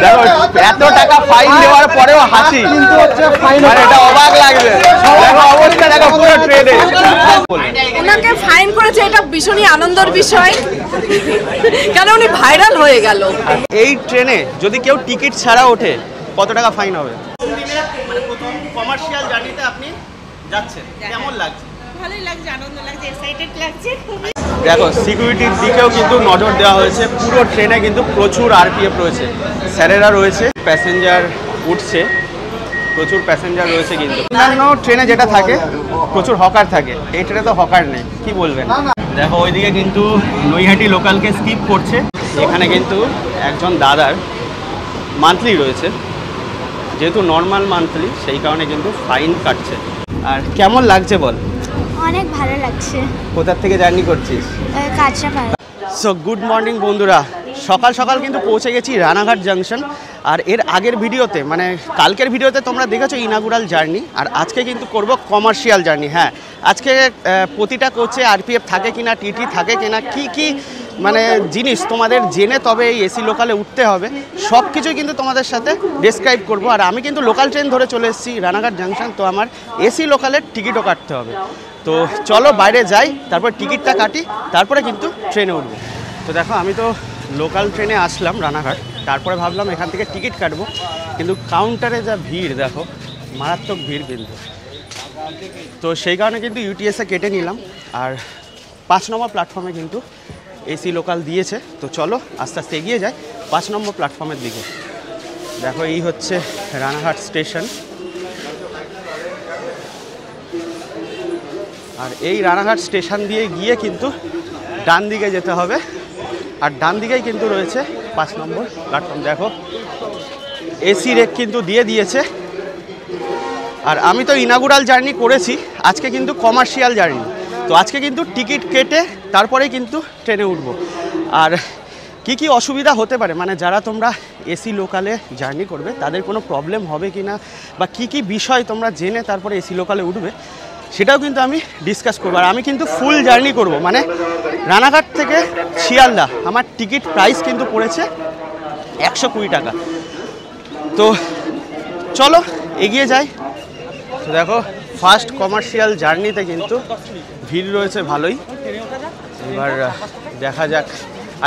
দেখো এত টাকা ফাইন দেওয়ার পরেও হাসি, মানে এটা অবাক লাগবে। দেখো অবস্থা দেখো পুরো ট্রেনে। ওনাকে ফাইন করেছে, এটা ভীষণই আনন্দের বিষয়, কেন উনি ভাইরাল হয়ে গেল। এই ট্রেনে যদি কেউ টিকিট ছাড়া ওঠে কত টাকা ফাইন হবে? মানে প্রথম কমার্শিয়াল জার্নিতে আপনি যাচ্ছেন, কেমন লাগছে? ভালোই লাগছে, আনন্দ লাগছে, এক্সাইটেড লাগছে। দেখো সিকিউরিটির দিকেও কিন্তু নজর দেওয়া হয়েছে। পুরো ট্রেনে কিন্তু প্রচুর আরপিএফ রয়েছে, স্যারেরা রয়েছে, প্যাসেঞ্জার উঠছে, প্রচুর প্যাসেঞ্জার রয়েছে। কিন্তু অন্যান্য ট্রেনে যেটা থাকে প্রচুর হকার থাকে, এই ট্রেনে তো হকার নেই, কি বলবেন? দেখো ওইদিকে কিন্তু নৈহাটি লোকালকে স্কিপ করছে। এখানে কিন্তু একজন দাদার মান্থলি রয়েছে, যেহেতু নর্মাল মান্থলি সেই কারণে কিন্তু ফাইন কাটছে। আর কেমন লাগছে বল? অনেক ভালো লাগছে। কোথা থেকে জার্নি করছিস? কাঁচরাপাড়া। সো গুড মর্নিং বন্ধুরা, সকাল সকাল কিন্তু পৌঁছে গেছি রানাঘাট জাংশন। আর এর আগের ভিডিওতে মানে কালকের ভিডিওতে তোমরা দেখেছো ইনাগুরাল জার্নি, আর আজকে কিন্তু করব কমার্শিয়াল জার্নি। হ্যাঁ, আজকে প্রতিটা কোচে আরপিএফ থাকে কিনা, টিটি থাকে কিনা, কি কি মানে জিনিস তোমাদের জেনে তবে এই এসি লোকালে উঠতে হবে, সব কিছুই কিন্তু তোমাদের সাথে ডেসক্রাইব করব। আর আমি কিন্তু লোকাল ট্রেন ধরে চলে এসেছি রানাঘাট জাংশন, তো আমার এসি লোকালের টিকিটও কাটতে হবে। তো চলো বাইরে যাই, তারপর টিকিটটা কাটি, তারপরে কিন্তু ট্রেনে উঠবো। তো দেখো আমি তো লোকাল ট্রেনে আসলাম রানাঘাট, তারপরে ভাবলাম এখান থেকে টিকিট কাটবো, কিন্তু কাউন্টারে যা ভিড় দেখো, মারাত্মক ভিড় কিন্তু। তো সেই কারণে কিন্তু ইউটিএসে কেটে নিলাম। আর 5 নম্বর প্ল্যাটফর্মে কিন্তু এসি লোকাল দিয়েছে। তো চলো আস্তে আস্তে এগিয়ে যাই 5 নম্বর প্ল্যাটফর্মের দিকে। দেখো এই হচ্ছে রানাঘাট স্টেশন। আর এই রানাঘাট স্টেশন দিয়ে গিয়ে কিন্তু ডান দিকে যেতে হবে, আর ডান দিকেই কিন্তু রয়েছে 5 নম্বর প্ল্যাটফর্ম। দেখো এসি রেক কিন্তু দিয়ে দিয়েছে। আর আমি তো ইনাগুরাল জার্নি করেছি, আজকে কিন্তু কমার্শিয়াল জার্নি। তো আজকে কিন্তু টিকিট কেটে তারপরে কিন্তু ট্রেনে উঠব। আর কি কি অসুবিধা হতে পারে, মানে যারা তোমরা এসি লোকালে জার্নি করবে তাদের কোনো প্রবলেম হবে কি না, বা কি কি বিষয় তোমরা জেনে তারপরে এসি লোকালে উঠবে, সেটাও কিন্তু আমি ডিসকাস করবো। আর আমি কিন্তু ফুল জার্নি করব, মানে রানাঘাট থেকে শিয়ালদা আমার টিকিট প্রাইস কিন্তু পড়েছে 120 টাকা। তো চলো এগিয়ে যাই। তো দেখো ফার্স্ট কমার্শিয়াল জার্নিতে কিন্তু ভিড় রয়েছে ভালোই। এবার দেখা যাক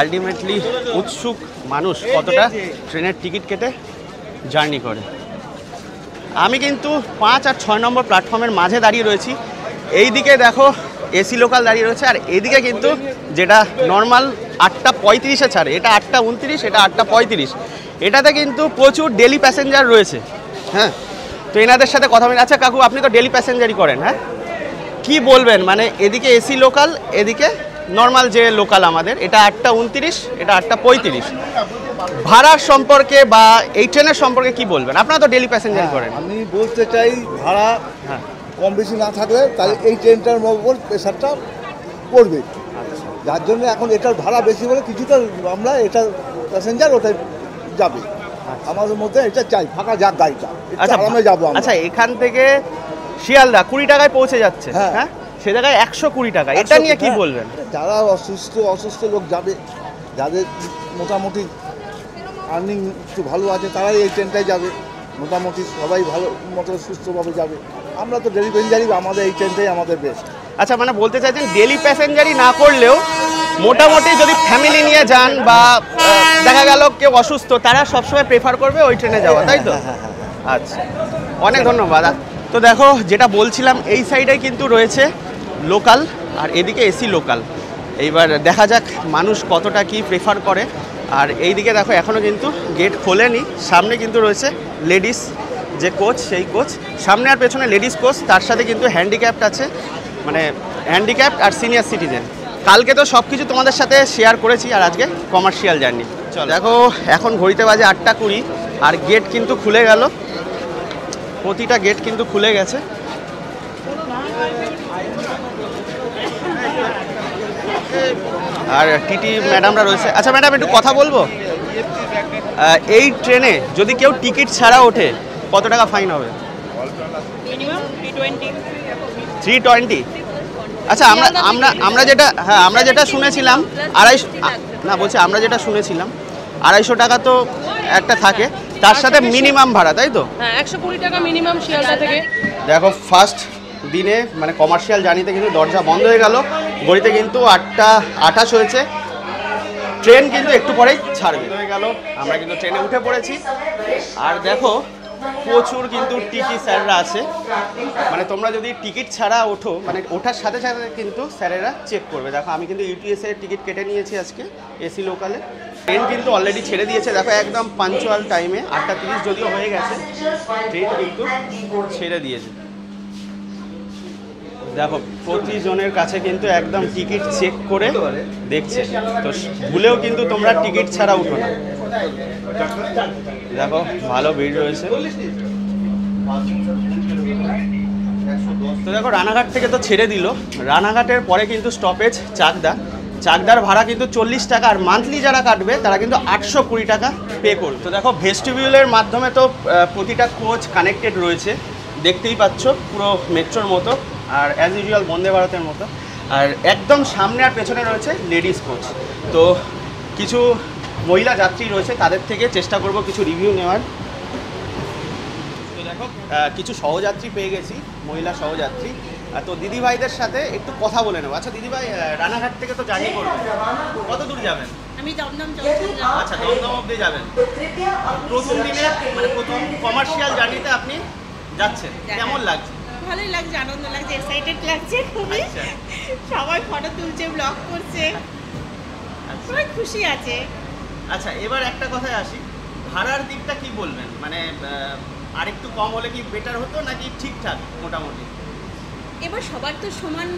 আলটিমেটলি উৎসুক মানুষ কতটা ট্রেনের টিকিট কেটে জার্নি করে। আমি কিন্তু 5 আর 6 নম্বর প্ল্যাটফর্মের মাঝে দাঁড়িয়ে রয়েছি। এই দিকে দেখো এসি লোকাল দাঁড়িয়ে রয়েছে, আর এদিকে কিন্তু যেটা নর্মাল 8:35-এ ছাড়ে, এটা 8:29, এটা 8:35। এটাতে কিন্তু প্রচুর ডেলি প্যাসেঞ্জার রয়েছে। হ্যাঁ, তো এনাদের সাথে কথা বলি। আচ্ছা কাকু, আপনি তো ডেলি প্যাসেঞ্জারই করেন, হ্যাঁ, কি বলবেন? মানে এদিকে এসি লোকাল, এদিকে নর্মাল যে লোকাল আমাদের, এটা 8:29, এটা 8:35। ভাড়ার সম্পর্কে বা এই ট্রেনের সম্পর্কে কি বলবেন? আপনারা তো ডেলি প্যাসেঞ্জার করেন। আমি বলতে চাই ভাড়া কম বেশি না থাকলে তাহলে এই ট্রেনটার উপর প্রেশারটা পড়বে, যার জন্য এখন এটার ভাড়া বেশি বলে কিছুটা আমরা এটা প্যাসেঞ্জার ওটাই যাবে। আমাদের মধ্যে এটা চাই ফাঁকা যাক গাড়িটা, আরামে যাবো। আচ্ছা এখান থেকে শিয়ালদা 20 টাকায় পৌঁছে যাচ্ছে, হ্যাঁ, সে জায়গায় 120 টাকা, এটা নিয়ে কি বলবেন? যারা অসুস্থ লোক যাবে, যাদের মোটামুটি আর্নিং একটু ভালো আছে, তারাই এই ট্রেনটাই যাবে। মোটামুটি সবাই ভালো মতো সুস্থভাবে যাবে। আমরা তো ডেলি প্যাসেঞ্জারই, আমাদের এই ট্রেনটাই আমাদের বেস্ট। আচ্ছা মানে বলতে চাইছেন ডেলি প্যাসেঞ্জারই না করলেও মোটামুটি যদি ফ্যামিলি নিয়ে যান বা দেখা গেল কেউ অসুস্থ, তারা সবসময় প্রেফার করবে ওই ট্রেনে যাওয়া, তাই তো? আচ্ছা, অনেক ধন্যবাদ। তো দেখো যেটা বলছিলাম, এই সাইডে কিন্তু রয়েছে লোকাল আর এদিকে এসি লোকাল। এইবার দেখা যাক মানুষ কতটা কি প্রেফার করে। আর এইদিকে দেখো এখনও কিন্তু গেট খোলেনি, সামনে কিন্তু রয়েছে লেডিস যে কোচ, সেই কোচ সামনে, আর পেছনে লেডিস কোচ, তার সাথে কিন্তু হ্যান্ডিক্যাপ্ট আছে, মানে হ্যান্ডিক্যাপ্ট আর সিনিয়র সিটিজেন। কালকে তো সব কিছু তোমাদের সাথে শেয়ার করেছি, আর আজকে কমার্শিয়াল জার্নি। চলো দেখো এখন ঘড়িতে বাজে 8:20, আর গেট কিন্তু খুলে গেল, প্রতিটা গেট কিন্তু খুলে গেছে। আর টিটি ম্যাডামরা রয়েছে। আচ্ছা ম্যাডাম একটু কথা বলবো, এই ট্রেনে যদি কেউ টিকিট ছাড়া ওঠে কত টাকা ফাইন হবে? মিনিমাম 320। আচ্ছা আমরা যেটা শুনেছিলাম 250, না বলছি আমরা যেটা শুনেছিলাম 250 টাকা তো একটা থাকে, তার সাথে মিনিমাম ভাড়া, তাই তো? হ্যাঁ, 120 টাকা মিনিমাম শিয়ালদা থেকে। দেখো ফার্স্ট দিনে মানে কমার্শিয়াল জার্নিতে কিন্তু দরজা বন্ধ হয়ে গেল, ঘড়িতে কিন্তু 8:28 হয়েছে। ট্রেন কিন্তু একটু পরেই ছাড়বে হয়ে গেল, আমরা কিন্তু ট্রেনে উঠে পড়েছি। আর দেখো প্রচুর কিন্তু টিকি স্যাররা আছে, মানে তোমরা যদি টিকিট ছাড়া ওঠো, মানে ওঠার সাথে সাথে কিন্তু স্যারেরা চেক করবে। দেখো আমি কিন্তু ইউটিএস এর টিকিট কেটে নিয়েছি আজকে এসি লোকালে। ট্রেন কিন্তু অলরেডি ছেড়ে দিয়েছে, দেখো একদম পাঞ্চুয়াল টাইমে 8:30 যদিও হয়ে গেছে, ট্রেন কিন্তু ছেড়ে দিয়েছে। দেখো প্রতিজনের কাছে কিন্তু একদম টিকিট চেক করে দেখছে, তো ভুলেও কিন্তু তোমরা টিকিট ছাড়া উঠো না। দেখো ভালো ভিড় রয়েছে। তো দেখো রানাঘাট থেকে তো ছেড়ে দিল, রানাঘাটের পরে কিন্তু স্টপেজ চাকদা। চাকদার ভাড়া কিন্তু 40 টাকা, আর মান্থলি যারা কাটবে তারা কিন্তু 820 টাকা পে করবে। তো দেখো ভেস্টিবিউলের মাধ্যমে তো প্রতিটা কোচ কানেক্টেড রয়েছে, দেখতেই পাচ্ছ পুরো মেট্রোর মতো, আর অ্যাজ ইউজুয়াল বন্দে ভারতের মতো। আর একদম সামনে আর পেছনে রয়েছে লেডিস কোচ। তো কিছু মহিলা যাত্রী রয়েছে, তাদের থেকে চেষ্টা করব কিছু রিভিউ নেওয়ার। তো দেখো কিছু সহযাত্রী পেয়ে গেছি, মহিলা সহযাত্রী। তো দিদিভাইদের সাথে একটু কথা বলে নেবো। আচ্ছা দিদিভাই, রানাঘাট থেকে তো জার্নি করবেন, কত দূর যাবেন? আমি দমদম জংশন যাব। আচ্ছা দমদম অবধি যাবেন। প্রথম দিনে মানে প্রথম কমার্শিয়াল জার্নিতে আপনি যাচ্ছেন, কেমন লাগছে? ভালোই লাগছে, আনন্দ লাগছে, এক্সাইটেড লাগছে খুবই। সবাই ফটো তুলছে, ব্লগ করছে, সবাই খুশি আছে। আচ্ছা এবার একটা কথায় আসি, ভাড়ার দিকটা কি বলবেন? মানে আরেকটু কম হলে কি বেটার হতো নাকি ঠিকঠাক মোটামুটি? এবার সবার তো সমান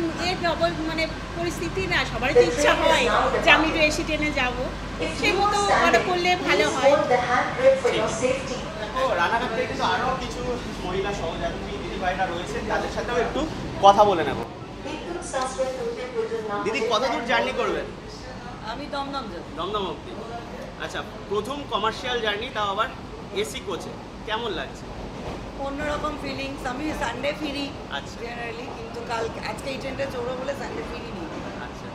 ডবল মানে পরিস্থিতি না, সবারই তো ইচ্ছা হয় যে আমি একটু এসি ট্রেনে যাবো, সেই মতো অর্ডার করলে ভালো হয়। রানাঘাট থেকে কিন্তু আরও কিছু মহিলা সহযাত্রী দিদিভাইরা রয়েছে, তাদের সাথেও একটু কথা বলে নেব। দিদি কত দূর জার্নি করবেন? আমি দমদম যাব। দমদম অবধি। আচ্ছা প্রথম কমার্শিয়াল জার্নি, তাও আবার এসি কোচে, কেমন লাগছে? অন্যরকম ফিলিংস। আমি সানডে ফিরি আচ্ছা। জেনারেলি, কিন্তু আজকে এই ট্রেনটা চড়বো বলে সানডে ফিরি নি। আচ্ছা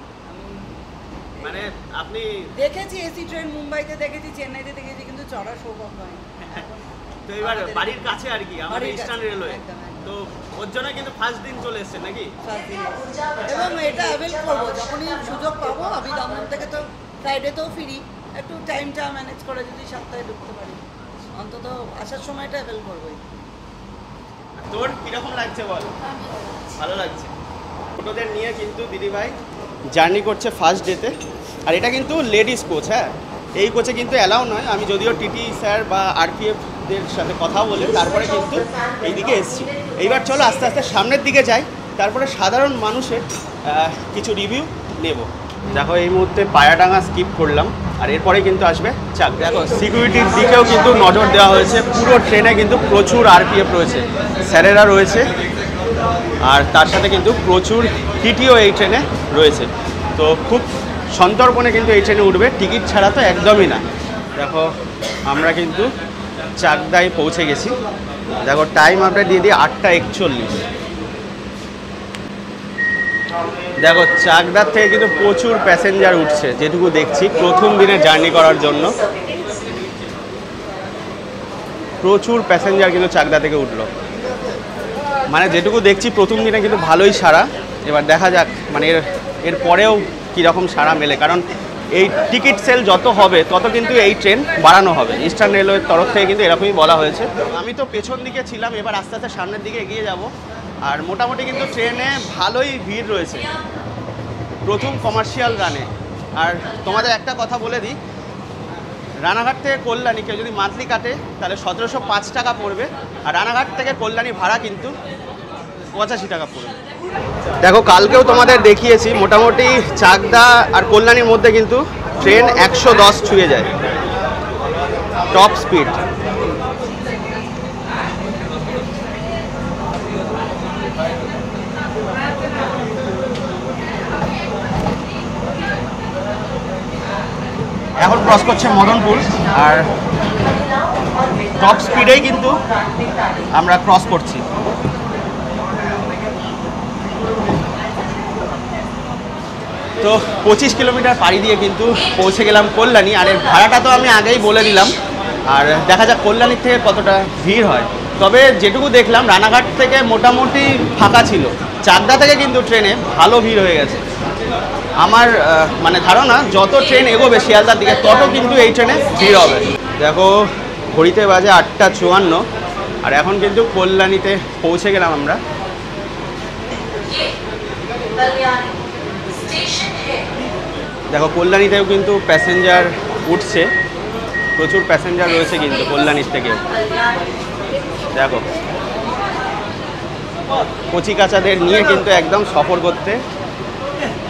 মানে আপনি দেখেছি এসি ট্রেন, মুম্বাইতে দেখেছি, চেন্নাইতে দেখেছি, কিন্তু চড়ার সৌভাগ্য হয়নি। তো এবার বাড়ির কাছে আর কি, আমাদের বাড়ির ইস্টার্ন কাছে, রেলওয়ে, একদম, একদম। তো ওর জন্য কিন্তু ফার্স্ট দিন চলে এসছে নাকি? এবং এটা অ্যাভেল করবো যখনই সুযোগ পাবো। আমি দমদম থেকে তো ফ্রাইডেতেও ফিরি, একটু টাইমটা ম্যানেজ করে যদি সপ্তাহে ঢুকতে পারি, অন্তত আসার সময়টা অ্যাভেল করবোই। তোর কিরকম লাগছে বল? ভালো লাগছে। ছোটোদের নিয়ে কিন্তু দিদিভাই জার্নি করছে ফার্স্ট ডেতে, আর এটা কিন্তু লেডিস কোচ। হ্যাঁ, এই কোচে কিন্তু অ্যালাউ নয়। আমি যদিও টিটি স্যার বা আরপিএফদের সাথে কথা বলে তারপরে কিন্তু এইদিকে এসেছি। এইবার চলো আস্তে আস্তে সামনের দিকে যাই, তারপরে সাধারণ মানুষের কিছু রিভিউ নেব। দেখো এই মুহূর্তে পায়াডাঙ্গা স্কিপ করলাম, আর এরপরে কিন্তু আসবে চাক। দেখো সিকিউরিটির দিকেও কিন্তু নজর দেওয়া হয়েছে, পুরো ট্রেনে কিন্তু প্রচুর আরপিএফ রয়েছে, স্যারেরা রয়েছে, আর তার সাথে কিন্তু প্রচুর টিটিও এই ট্রেনে রয়েছে। তো খুব সন্তর্পণে কিন্তু এই ট্রেনে উঠবে, টিকিট ছাড়া তো একদমই না। দেখো আমরা কিন্তু চাকদায় পৌঁছে গেছি। দেখো টাইম আমরা দিয়ে দিই 8:41। দেখো চাকদার থেকে কিন্তু প্রচুর প্যাসেঞ্জার উঠছে, যেটুকু দেখছি প্রথম দিনে জার্নি করার জন্য প্রচুর প্যাসেঞ্জার কিন্তু চাকদা থেকে উঠলো। মানে যেটুকু দেখছি প্রথম দিনে কিন্তু ভালোই সারা। এবার দেখা যাক মানে এর পরেও কীরকম সারা মেলে, কারণ এই টিকিট সেল যত হবে তত কিন্তু এই ট্রেন বাড়ানো হবে। ইস্টার্ন রেলওয়ের তরফ থেকে কিন্তু এরকমই বলা হয়েছে। আমি তো পেছন দিকে ছিলাম, এবার আস্তে আস্তে সামনের দিকে এগিয়ে যাব। আর মোটামুটি কিন্তু ট্রেনে ভালোই ভিড় রয়েছে প্রথম কমার্শিয়াল রানে। আর তোমাদের একটা কথা বলে দিই, রানাঘাট থেকে কল্যাণী কেউ যদি মান্থলি কাটে তাহলে 1705 টাকা পড়বে, আর রানাঘাট থেকে কল্যাণী ভাড়া কিন্তু 85 টাকা পড়বে। দেখো কালকেও তোমাদের দেখিয়েছি, মোটামুটি চাকদা আর কল্যাণীর মধ্যে কিন্তু ট্রেন 110 ছুঁয়ে যায় টপ স্পিড। এখন ক্রস করছে মদনপুর, আর টপ স্পিডেই কিন্তু আমরা ক্রস করছি। তো 25 কিলোমিটার পাড়ি দিয়ে কিন্তু পৌঁছে গেলাম কল্যাণী। আর এর ভাড়াটা তো আমি আগেই বলে দিলাম, আর দেখা যাক কল্যাণীর থেকে কতটা ভিড় হয়। তবে যেটুকু দেখলাম রানাঘাট থেকে মোটামুটি ফাঁকা ছিল, চাকদা থেকে কিন্তু ট্রেনে ভালো ভিড় হয়ে গেছে। আমার মানে ধারণা যত ট্রেন এগোবে শিয়ালদার দিকে তত কিন্তু এই ট্রেনে ভিড় হবে। দেখো ঘড়িতে বাজে 8:54 আর এখন কিন্তু কল্যাণীতে পৌঁছে গেলাম আমরা। দেখো কল্যাণীতেও কিন্তু প্যাসেঞ্জার উঠছে, প্রচুর প্যাসেঞ্জার রয়েছে কিন্তু কল্যাণীর থেকেও। দেখো কচি কাচাদের নিয়ে কিন্তু একদম সফর করতে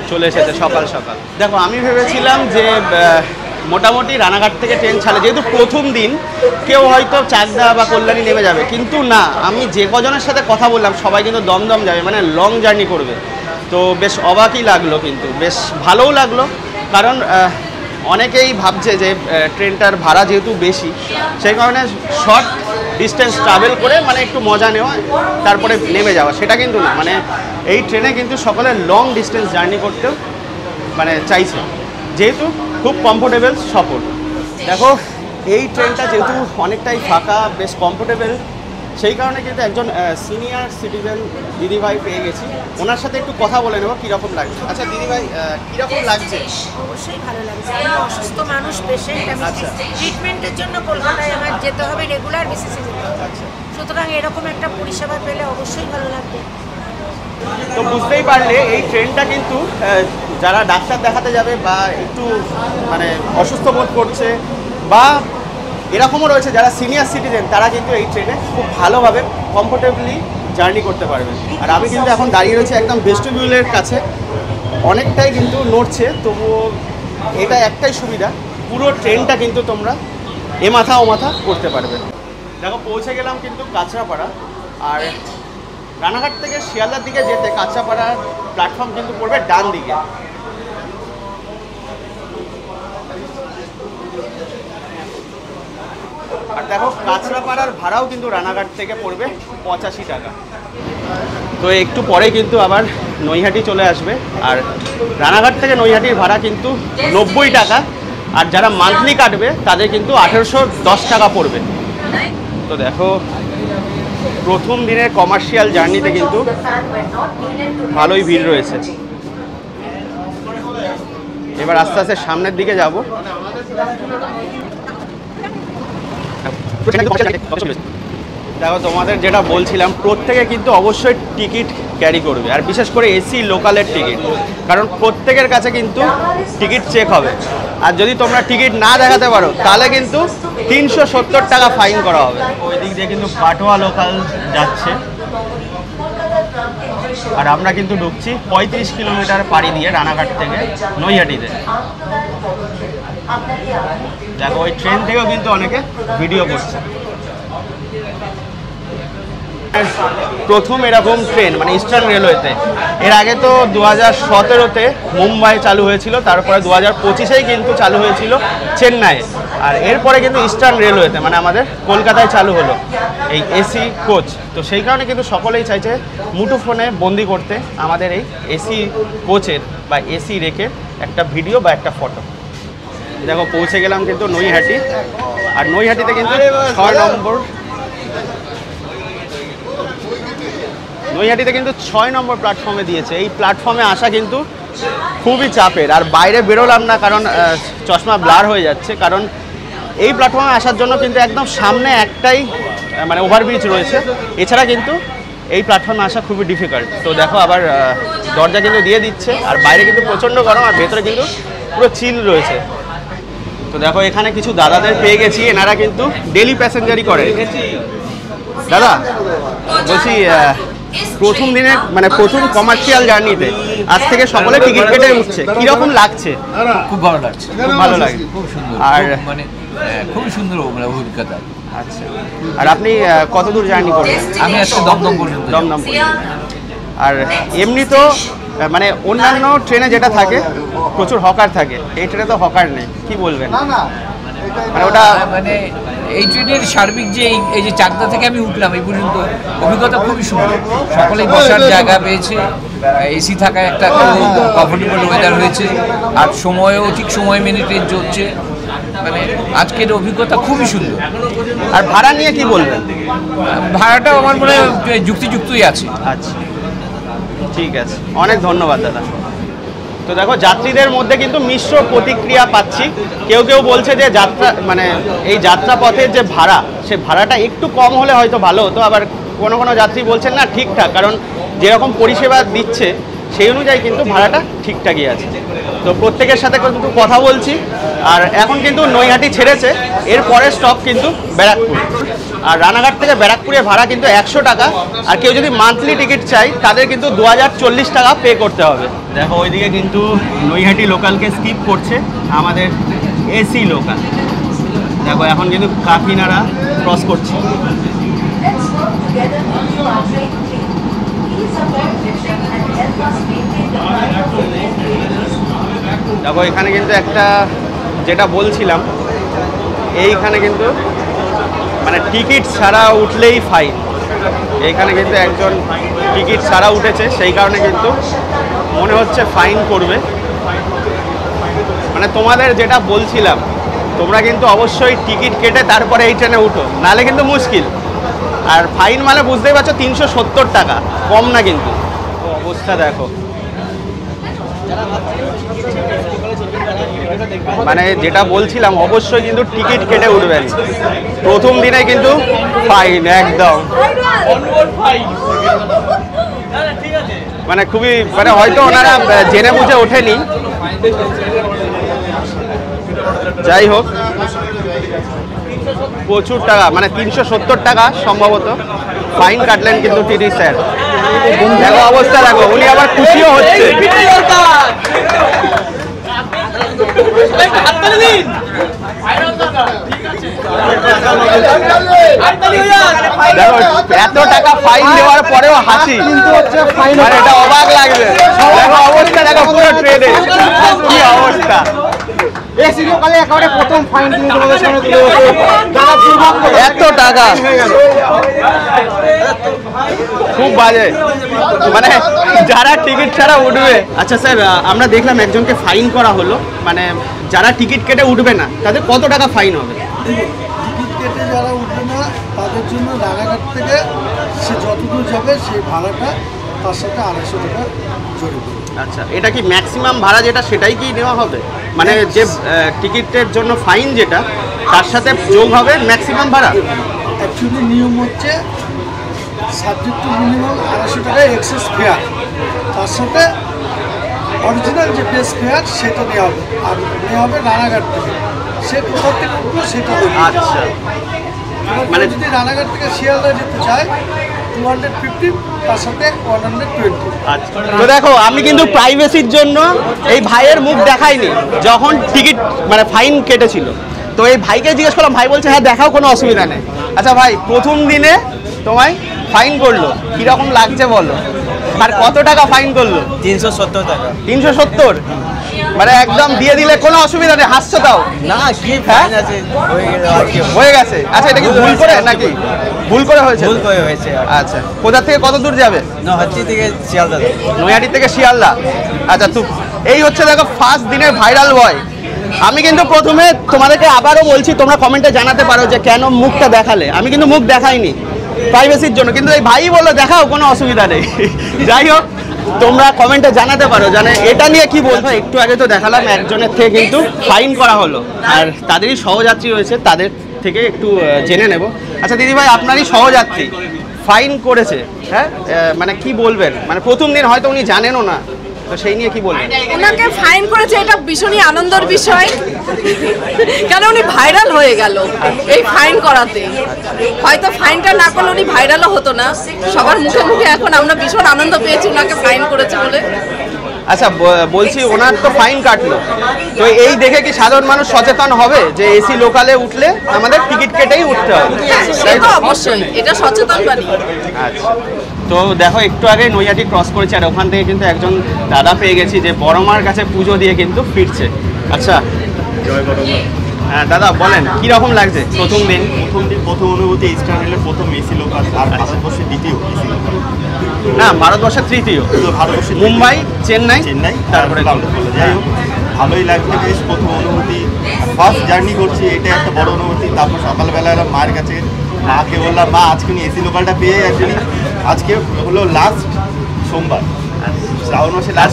চলে এসেছে সকাল সকাল। দেখো আমি ভেবেছিলাম যে মোটামুটি রানাঘাট থেকে ট্রেন ছাড়ে, যেহেতু প্রথম দিন কেউ হয়তো চাকদা বা কল্যাণী নেমে যাবে, কিন্তু না, আমি যে কজনের সাথে কথা বললাম সবাই কিন্তু দমদম যাবে, মানে লং জার্নি করবে। তো বেশ অবাকই লাগলো, কিন্তু বেশ ভালোও লাগলো, কারণ অনেকেই ভাবছে যে ট্রেনটার ভাড়া যেহেতু বেশি সেই কারণে শর্ট ডিস্টেন্স ট্রাভেল করে মানে একটু মজা নেওয়া তারপরে নেমে যাওয়া, সেটা কিন্তু না, মানে এই ট্রেনে কিন্তু সকলে লং ডিস্টেন্স জার্নি করতেও মানে চাইছে, যেহেতু খুব কমফোর্টেবল সফর। দেখো এই ট্রেনটা যেহেতু অনেকটাই ফাঁকা, বেশ কমফোর্টেবল, সেই কারণে কিন্তু একজন সিনিয়র সিটিজেন দিদিভাই পেয়ে গেছি, ওনার সাথে একটু কথা বলে নেবো কীরকম লাগছে। আচ্ছা দিদিভাই কীরকম লাগছে? অবশ্যই ভালো লাগছে। আমি অসুস্থ মানুষ, পেশেন্ট, আমি ট্রিটমেন্টের জন্য কলকাতায় আমার যেতে হবে, রেগুলার বেসিসে যেতে হবে, সুতরাং এরকম একটা পরিষেবা পেলে অবশ্যই ভালো লাগবে। তো বুঝতেই পারলে এই ট্রেনটা কিন্তু যারা ডাক্তার দেখাতে যাবে বা একটু মানে অসুস্থ বোধ করছে বা এরকমও রয়েছে যারা সিনিয়র সিটিজেন, তারা কিন্তু এই ট্রেনে খুব ভালোভাবে কমফোর্টেবলি জার্নি করতে পারবে। আর আমি কিন্তু এখন দাঁড়িয়ে রয়েছি একদম ভেস্টিবিউলের কাছে, অনেকটাই কিন্তু নড়ছে, তবুও এটা একটাই সুবিধা, পুরো ট্রেনটা কিন্তু তোমরা এ মাথা ও মাথা করতে পারবে। দেখো পৌঁছে গেলাম কিন্তু কাঁচরাপাড়া, আর রানাঘাট থেকে শিয়ালদার দিকে যেতে কাঁচরাপাড়ার প্ল্যাটফর্ম কিন্তু পড়বে ডান দিকে। আর দেখো কাঁচরাপাড়ার ভাড়াও কিন্তু রানাঘাট থেকে পড়বে 85 টাকা। তো একটু পরে কিন্তু আবার নৈহাটি চলে আসবে, আর রানাঘাট থেকে নৈহাটির ভাড়া কিন্তু 90 টাকা, আর যারা মান্থলি কাটবে তাদের কিন্তু 1810 টাকা পড়বে। তো দেখো প্রথম দিনের কমার্শিয়াল জার্নিতে কিন্তু ভালোই ভিড় রয়েছে। এবার আস্তে আস্তে সামনের দিকে যাব। দেখো তোমাদের যেটা বলছিলাম, প্রত্যেকে কিন্তু অবশ্যই টিকিট ক্যারি করবে, আর বিশেষ করে এসি লোকালের টিকিট, কারণ প্রত্যেকের কাছে কিন্তু টিকিট চেক হবে, আর যদি তোমরা টিকিট না দেখাতে পারো তাহলে কিন্তু 370 টাকা ফাইন করা হবে। ওই দিক দিয়ে কিন্তু পাটোয়া লোকাল যাচ্ছে, আর আমরা কিন্তু ঢুকছি 35 কিলোমিটার পাড়ি দিয়ে রানাঘাট থেকে নৈহাটিতে। দেখো ওই ট্রেন থেকেও কিন্তু অনেকে ভিডিও করছে। প্রথম এরকম ট্রেন মানে ইস্টার্ন রেলওয়েতে, এর আগে তো 2017-তে মুম্বাই চালু হয়েছিল, তারপরে 2025-এই কিন্তু চালু হয়েছিল চেন্নাই, আর এরপরে কিন্তু ইস্টার্ন রেলওয়েতে মানে আমাদের কলকাতায় চালু হলো এই এসি কোচ। তো সেই কারণে কিন্তু সকলেই চাইছে মুঠোফোনে বন্দি করতে আমাদের এই এসি কোচের বা এসি রেখে একটা ভিডিও বা একটা ফটো। দেখো পৌঁছে গেলাম কিন্তু নৈহাটি, আর নৈহাটিতে কিন্তু 6 নম্বর নৈহাটিতে কিন্তু 6 নম্বর প্ল্যাটফর্মে দিয়েছে। এই প্ল্যাটফর্মে আসা কিন্তু খুবই চাপের, আর বাইরে বেরোলাম না কারণ চশমা ব্লার হয়ে যাচ্ছে, কারণ এই প্ল্যাটফর্মে আসার জন্য কিন্তু একদম সামনে একটাই মানে ওভারব্রিজ রয়েছে, এছাড়া কিন্তু এই প্ল্যাটফর্মে আসা খুবই ডিফিকাল্ট। তো দেখো আবার দরজা কিন্তু দিয়ে দিচ্ছে, আর বাইরে কিন্তু প্রচণ্ড গরম, আর ভেতরে কিন্তু পুরো চিল রয়েছে। তো দেখো এখানে কিছু দাদাদের পেয়ে গেছি, এনারা কিন্তু ডেলি প্যাসেঞ্জারই করে। দাদা বলছি প্রথম দিনে মানে প্রথম কমার্শিয়াল জার্নিতে আজ থেকে সকলে টিকিট কেটে উঠছে, কিরকম লাগছে? খুব ভালো লাগছে, খুব ভালো লাগে, খুব সুন্দর, আর মানে খুবই সুন্দর মানে অভিজ্ঞতা। আচ্ছা, আর আপনি কত দূর জার্নি করবেন? আমি আজকে দমদম পর্যন্ত। দমদম পর্যন্ত। আর এমনি তো মানে অন্যান্য ট্রেনে যেটা থাকে প্রচুর হকার থাকে, এই ট্রেনে তো হকার নেই, কি বলবেন? মানে ওটা মানে এই ট্রেনের সার্বিক যে এই যে চাকদা থেকে আমি উঠলাম এই পর্যন্ত অভিজ্ঞতা খুবই সুন্দর, সকলেই বসার জায়গা পেয়েছে, এসি থাকা একটা কমফোর্টেবল ওয়েদার হয়েছে, আর সময়ও ঠিক সময় মেনে ট্রেন চলছে, মানে আজকের অভিজ্ঞতা খুবই সুন্দর। আর ভাড়া নিয়ে কি বলবেন? ভাড়াটা আমার মনে হয় যুক্তিযুক্তই আছে। আচ্ছা, ঠিক আছে, অনেক ধন্যবাদ দাদা। তো দেখো, যাত্রীদের মধ্যে কিন্তু মিশ্র প্রতিক্রিয়া পাচ্ছি। কেউ কেউ বলছে যে যাত্রা মানে এই যাত্রাপথের যে ভাড়া, সে ভাড়াটা একটু কম হলে হয়তো ভালো হতো। আবার কোনো কোনো যাত্রী বলছেন না ঠিকঠাক, কারণ যেরকম পরিষেবা দিচ্ছে সেই অনুযায়ী কিন্তু ভাড়াটা ঠিকঠাকই আছে। তো প্রত্যেকের সাথে কিন্তু কথা বলছি। আর এখন কিন্তু নৈহাটি ছেড়েছে, এর পরের স্টপ কিন্তু ব্যারাকপুর। আর রানাঘাট থেকে ব্যারাকপুরের ভাড়া কিন্তু 100 টাকা। আর কেউ যদি মান্থলি টিকিট চাই তাদের কিন্তু 2040 টাকা পে করতে হবে। দেখো, ওইদিকে কিন্তু নৈহাটি লোকালকে স্কিপ করছে আমাদের এসি লোকাল। দেখো, এখন কিন্তু কাকিনাড়া ক্রস করছে। দেখো, এখানে কিন্তু একটা যেটা বলছিলাম, এইখানে কিন্তু মানে টিকিট ছাড়া উঠলেই ফাইন। এইখানে কিন্তু একজন টিকিট ছাড়া উঠেছে, সেই কারণে কিন্তু মনে হচ্ছে ফাইন করবে। মানে তোমাদের যেটা বলছিলাম, তোমরা কিন্তু অবশ্যই টিকিট কেটে তারপরে এই ট্রেনে উঠো, নাহলে কিন্তু মুশকিল। আর ফাইন মানে বুঝতেই পারছো 370 টাকা, কম না কিন্তু। অবস্থা দেখো, মানে যেটা বলছিলাম, অবশ্যই কিন্তু টিকিট কেটে উঠবেন। প্রথম দিনে কিন্তু ফাইন একদম, মানে খুবই, মানে হয়তো ওনারা জেনে বুঝে ওঠেনি। যাই হোক, প্রচুর টাকা, মানে 370 টাকা সম্ভবত ফাইন কাটলেন কিন্তু টিটি স্যার। দেখো অবস্থা দেখো, উনি আবার খুশিও হচ্ছে। দেখো, এত টাকা ফাইন দেওয়ার পরেও হাসি, মানে এটা অবাক লাগবে। দেখো অবস্থা দেখো, পুরো ট্রেনে কি অবস্থা। এত টাকা, খুব বাজে, মানে যারা টিকিট ছাড়া উঠবে। আচ্ছা স্যার, আমরা দেখলাম একজনকে ফাইন করা হলো, মানে যারা টিকিট কেটে উঠবে না তাদের কত টাকা ফাইন হবে? টিকিট কেটে যারা উঠবে না তাদের জন্য রানাঘাট থেকে সে যতদূর যাবে সেই ভাড়াটা তার সাথে 250 টাকা জড়িত। আচ্ছা, এটা কি ম্যাক্সিমাম ভাড়া যেটা সেটাই কি নেওয়া হবে? মানে যে টিকিটের জন্য ফাইন যেটা, তার সাথে যোগ হবে ম্যাক্সিমাম ভাড়া? অ্যাকচুয়ালি নিয়ম হচ্ছে সাবজেক্ট টু মিনিমাম 250 টাকা এক্সেস ফেয়ার, তার সাথে অরিজিনাল যে বেস ফেয়ার সেটা নেওয়া হবে। আর নেওয়া হবে রানাঘাট থেকে, সে কোথাও থেকে উঠলো সেটা দেবে। আচ্ছা, মানে যদি রানাঘাট থেকে শিয়ালদা যেতে চায় 250, তার সাথে 120। আচ্ছা, তো দেখো, আমি কিন্তু প্রাইভেসির জন্য এই ভাইয়ের মুখ দেখাইনি যখন টিকিট মানে ফাইন কেটেছিল। তো এই ভাইকে জিজ্ঞেস করলাম, ভাই বলছে হ্যাঁ দেখাও, কোনো অসুবিধা নেই। আচ্ছা ভাই, প্রথম দিনে তোমায় ফাইন করলো, কিরকম লাগছে বলো? আর কত টাকা ফাইন করলো? 370 টাকা। 370, মানে একদম দিয়ে দিলে কোনো অসুবিধা নেই, হাসছো তাও? না, কি ফাইন আছে, হয়ে গেছে। আচ্ছা, এটা কি ভুল করে নাকি? ভুল করে হয়েছে? ভুল করে হয়েছে। আচ্ছা, কোথা থেকে কত দূর যাবে? নৈহাটি থেকে শিয়ালদা। নৈহাটি থেকে শিয়ালদা। আচ্ছা, তো এই হচ্ছে দেখো ফার্স্ট দিনের ভাইরাল বয়। আমি কিন্তু প্রথমে তোমাদেরকে আবারও বলছি, তোমরা কমেন্টে জানাতে পারো যে কেন মুখটা দেখালে। আমি কিন্তু মুখ দেখাইনি প্রাইভেসির জন্য, কিন্তু এই ভাই বললো দেখাও, কোনো অসুবিধা নেই। যাই হোক, তোমরা কমেন্টে জানাতে পারো জানে এটা নিয়ে কি বলবো। একটু আগে তো দেখালাম একজনের থেকে কিন্তু ফাইন করা হলো, আর তাদেরই সহযাত্রী রয়েছে, তাদের থেকে একটু জেনে নেব। আচ্ছা দিদিভাই, আপনারই সহযাত্রী ফাইন করেছে, হ্যাঁ, মানে কি বলবেন? মানে প্রথম দিন হয়তো উনি জানেনও না, তো সেই নিয়ে কি বলবেন? ওনাকে ফাইন করেছে, এটা ভীষণই আনন্দের বিষয়, কেন উনি ভাইরাল হয়ে গেল এই ফাইন করাতে। হয়তো ফাইনটা না করলে উনি ভাইরালও হতো না, সবার মুখে মুখে এখন আমরা ভীষণ আনন্দ পেয়েছি ওনাকে ফাইন করেছে বলে। আচ্ছা, বলছি ওনার তো ফাইন কাটলো, তো এই দেখে কি সাধারণ মানুষ সচেতন হবে যে এসি লোকালে উঠলে আমাদের টিকিট কেটেই উঠতে হবে? সে তো অবশ্যই, এটা সচেতন বাণী। আচ্ছা, তো দেখো একটু আগে নৈহাটি ক্রস করেছে, আর ওখান থেকে কিন্তু একজন দাদা পেয়ে গেছি যে বড়মার কাছে পুজো দিয়ে কিন্তু ফিরছে। আচ্ছা, হ্যাঁ দাদা বলেন, কীরকম লাগছে প্রথম দিন? প্রথম অনুভূতি ইস্টার্ন রেলের প্রথম এসি লোকাল, আর ভারতবর্ষের দ্বিতীয় এসি লোকাল। না, ভারতবর্ষের তৃতীয়। ভারতবর্ষের মুম্বাই, চেন্নাই, চেন্নাই, তারপরে যাই হোক, ভালোই লাগছে বেশ। প্রথম অনুভূতি ফার্স্ট জার্নি করছি, এটা একটা বড় অনুভূতি। তারপর সকালবেলা এলাম মায়ের কাছে, মাকে বললাম মা আজকে উনি এসি লোকালটা পেয়ে অ্যাকচুয়ালি আজকে হলো লাস্ট সোমবার,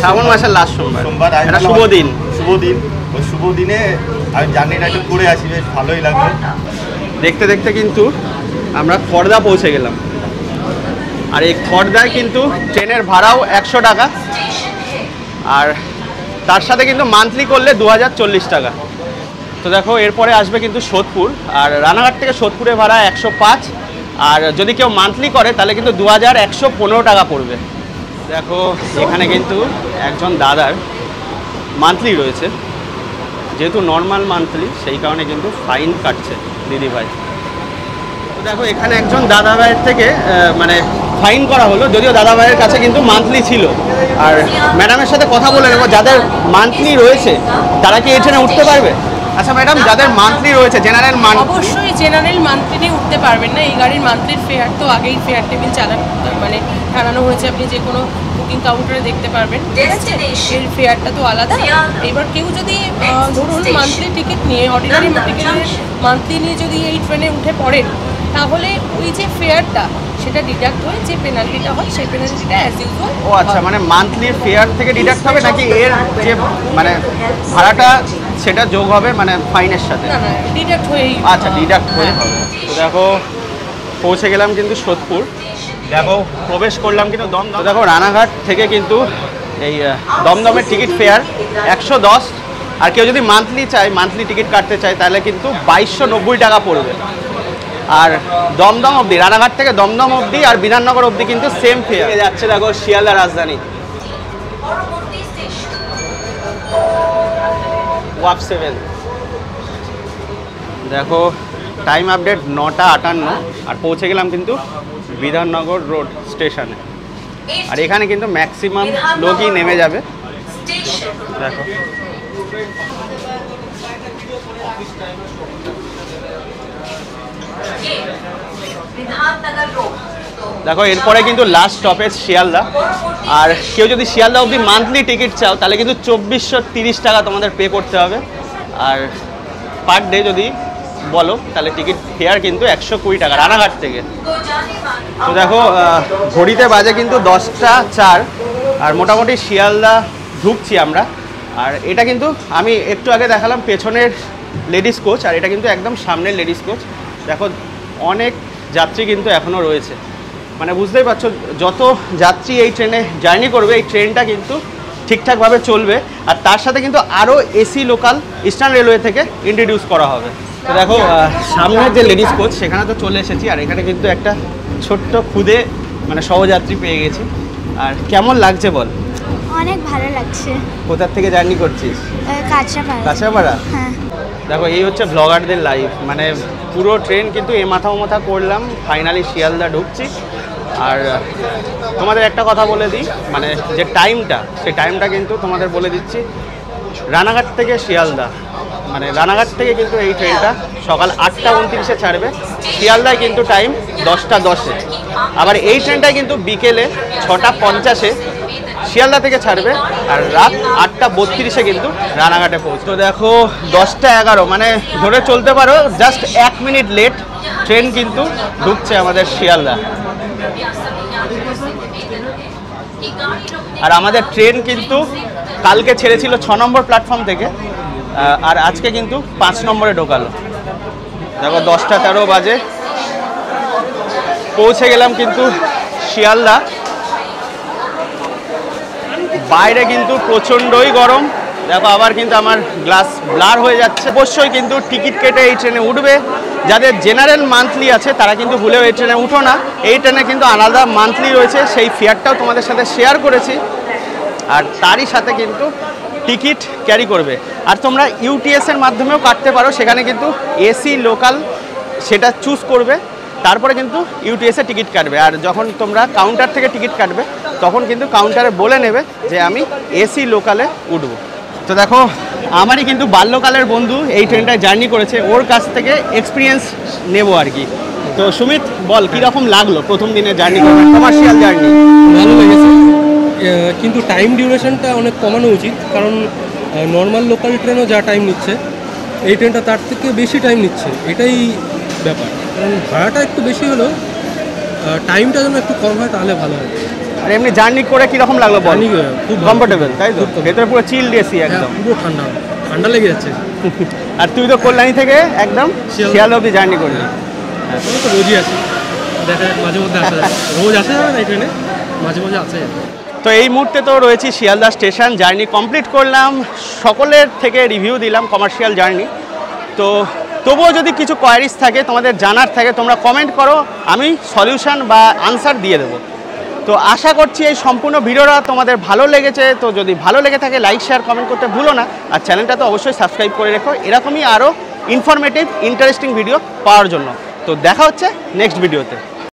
শ্রাবণ মাসের লাস্ট সোমবার, এটা শুভ দিন। ওই শুভ দিনে আমি জার্নিটা একটু করে আসি, বেশ ভালোই লাগলো। দেখতে দেখতে কিন্তু আমরা খড়দা পৌঁছে গেলাম, আর এই খড়দায় কিন্তু ট্রেনের ভাড়াও 100 টাকা, আর তার সাথে কিন্তু মান্থলি করলে 2040 টাকা। তো দেখো এরপরে আসবে কিন্তু সোদপুর, আর রানাঘাট থেকে সোদপুরের ভাড়া 105, আর যদি কেউ মান্থলি করে তাহলে কিন্তু 2115 টাকা পড়বে। দেখো এখানে কিন্তু একজন দাদার মান্থলি রয়েছে, যেহেতু নর্মাল মান্থলি সেই কারণে কিন্তু ফাইন কাটছে দিদিভাই। তো দেখো এখানে একজন দাদাভাইয়ের থেকে মানে ফাইন করা হলো, যদিও দাদাভাইয়ের কাছে কিন্তু মান্থলি ছিল। আর ম্যাডামের সাথে কথা বলে নেবো, যাদের মান্থলি রয়েছে তারা কি এই ট্রেনে উঠতে পারবে? আচ্ছা ম্যাডাম, যাদের মান্থলি রয়েছে জেনারেল অবশ্যই জেনারেল মান্থলি উঠতে পারবেন না। এই গাড়ির মান্থলির ফেয়ার তো আগেই ফেয়ার টেবিল মানে টানানো হয়েছে, আপনি যে কোনো বুকিং কাউন্টারে দেখতে পারবেন, ঠিক আছে? এর ফেয়ারটা তো আলাদা। এবার কেউ যদি ধরুন মান্থলি টিকিট নিয়ে, অর্ডিনারি টিকিটের মান্থলি নিয়ে যদি এই ট্রেনে উঠে পড়েন, তাহলে ওই যে ফেয়ারটা সেটা ডিডাক্ট হয়ে যে পেনাল্টিটা হয় সেই পেনাল্টিটা অ্যাজ ইউজুয়াল। ও আচ্ছা, মানে মান্থলির ফেয়ার থেকে ডিডাক্ট হবে নাকি এর যে মানে ভাড়াটা সেটা যোগ হবে মানে ফাইনের সাথে? না না, ডিডাক্ট হয়েই। আচ্ছা, ডিডাক্ট হয়ে হবে। তো দেখো পৌঁছে গেলাম কিন্তু সোদপুর, দেখো প্রবেশ করলাম কিন্তু দমদম। দেখো রানাঘাট থেকে কিন্তু এই দমদমের টিকিট ফেয়ার 110, আর কেউ যদি মান্থলি চায়, মান্থলি টিকিট কাটতে চায় তাহলে কিন্তু 2290 টাকা পড়বে। আর দমদম অবধি, রানাঘাট থেকে দমদম অবধি আর বিধাননগর অবধি কিন্তু সেম ফেয়ার যাচ্ছে। দেখো শিয়ালদা রাজধানী ওয়াপ 7। দেখো টাইম আপডেট 9:58, আর পৌঁছে গেলাম কিন্তু বিধাননগর রোড স্টেশনে। আর এখানে কিন্তু ম্যাক্সিমাম লোকই নেমে যাবে। দেখো দেখো এরপরে কিন্তু লাস্ট স্টপেজ শিয়ালদা, আর কেউ যদি শিয়ালদা অবধি মান্থলি টিকিট চাও তাহলে কিন্তু 2430 টাকা তোমাদের পে করতে হবে। আর পার ডে যদি বলো তাহলে টিকিট ফেয়ার কিন্তু 120 টাকা রানাঘাট থেকে। তো দেখো ঘড়িতে বাজে কিন্তু 10:04, আর মোটামুটি শিয়ালদা ঢুকছি আমরা। আর এটা কিন্তু আমি একটু আগে দেখালাম পেছনের লেডিস কোচ, আর এটা কিন্তু একদম সামনের লেডিস কোচ। দেখো অনেক যাত্রী কিন্তু এখনও রয়েছে, মানে বুঝতেই পারছো যত যাত্রী এই ট্রেনে জার্নি করবে এই ট্রেনটা কিন্তু ঠিকঠাকভাবে চলবে। আর তার সাথে কিন্তু আরও এসি লোকাল ইস্টার্ন রেলওয়ে থেকে ইন্ট্রোডিউস করা হবে। তো দেখো সামনের যে লেডিস কোচ সেখানে তো চলে এসেছি, আর এখানে কিন্তু একটা ছোট্ট খুদে মানে সহযাত্রী পেয়ে গেছি। আর কেমন লাগছে বল? অনেক ভালো লাগছে। কোথার থেকে জার্নি করছিস? কাঁচাপাড়া। কাঁচাপাড়া? হ্যাঁ। দেখো এই হচ্ছে ব্লগারদের লাইফ, মানে পুরো ট্রেন কিন্তু এ মাথা ও মাথা করলাম, ফাইনালি শিয়ালদা ঢুকছি। আর তোমাদের একটা কথা বলে দিই, মানে যে টাইমটা, সেই টাইমটা কিন্তু তোমাদের বলে দিচ্ছি। রানাঘাট থেকে শিয়ালদা, মানে রানাঘাট থেকে কিন্তু এই ট্রেনটা সকাল 8:29-এ ছাড়বে, শিয়ালদায় কিন্তু টাইম 10:10-এ। আবার এই ট্রেনটায় কিন্তু বিকেলে 6:50-এ শিয়ালদা থেকে ছাড়বে, আর রাত 8:32-এ কিন্তু রানাঘাটে পৌঁছবে। তো দেখো 10:11, মানে ধরে চলতে পারো জাস্ট 1 মিনিট লেট ট্রেন কিন্তু ঢুকছে আমাদের শিয়ালদা। আর আমাদের ট্রেন কিন্তু কালকে ছেড়েছিল 6 নম্বর প্ল্যাটফর্ম থেকে, আর আজকে কিন্তু 5 নম্বরে ঢোকালো। দেখো 10:13 বাজে পৌঁছে গেলাম কিন্তু শিয়ালদা। বাইরে কিন্তু প্রচণ্ডই গরম। দেখো আবার কিন্তু আমার গ্লাস ব্লার হয়ে যাচ্ছে। অবশ্যই কিন্তু টিকিট কেটে এই ট্রেনে উঠবে। যাদের জেনারেল মান্থলি আছে তারা কিন্তু ভুলেও এই ট্রেনে উঠো না। এই ট্রেনে কিন্তু আলাদা মান্থলি রয়েছে, সেই ফেয়ারটাও তোমাদের সাথে শেয়ার করেছি। আর তারই সাথে কিন্তু টিকিট ক্যারি করবে। আর তোমরা ইউটিএসের মাধ্যমেও কাটতে পারো, সেখানে কিন্তু এসি লোকাল সেটা চুজ করবে, তারপরে কিন্তু ইউটিএসে টিকিট কাটবে। আর যখন তোমরা কাউন্টার থেকে টিকিট কাটবে তখন কিন্তু কাউন্টারে বলে নেবে যে আমি এসি লোকালে উঠবো। তো দেখো আমারই কিন্তু বাল্যকালের বন্ধু এই ট্রেনটায় জার্নি করেছে, ওর কাছ থেকে এক্সপিরিয়েন্স নেবো আর কি। তো সুমিত বল, কীরকম লাগলো প্রথম দিনে জার্নি করে, কমার্শিয়াল জার্নি? ভালো লেগেছে, কিন্তু টাইম ডিউরেশনটা অনেক কমানো উচিত, কারণ নর্মাল লোকাল ট্রেনও যা টাইম নিচ্ছে এই ট্রেনটা তার থেকে বেশি টাইম নিচ্ছে, এটাই ব্যাপার। কারণ ভাড়াটা একটু বেশি হলেও টাইমটা যেন একটু কম হয় তাহলে ভালো হয়। আর এমনি জার্নি করে কীরকম লাগলো? জার্নি খুব কমফোর্টেবল, তাই তো? ভেতরে পুরো চিল্ড এসি একদম, পুরো ঠান্ডা ঠান্ডা লেগে যাচ্ছে। আর তুই তো কল্যাণী থেকে একদম শিয়ালদা অবধি জার্নি করলি। আমি তো রোজই আছি, দেখা যাক মাঝে মধ্যে আসা যায়। রোজ আসা যাবে না এই ট্রেনে, মাঝে মাঝে আসা যাবে। তো এই মুহূর্তে তো রয়েছি শিয়ালদা স্টেশন, জার্নি কমপ্লিট করলাম, সকলের থেকে রিভিউ দিলাম কমার্শিয়াল জার্নি। তো তবুও যদি কিছু কোয়ারিজ থাকে, তোমাদের জানার থাকে, তোমরা কমেন্ট করো, আমি সলিউশন বা আনসার দিয়ে দেবো। তো আশা করছি এই সম্পূর্ণ ভিডিওটা তোমাদের ভালো লেগেছে। তো যদি ভালো লেগে থাকে লাইক শেয়ার কমেন্ট করতে ভুলো না, আর চ্যানেলটা তো অবশ্যই সাবস্ক্রাইব করে রেখো এরকমই আরও ইনফরমেটিভ ইন্টারেস্টিং ভিডিও পাওয়ার জন্য। তো দেখা হচ্ছে নেক্সট ভিডিওতে।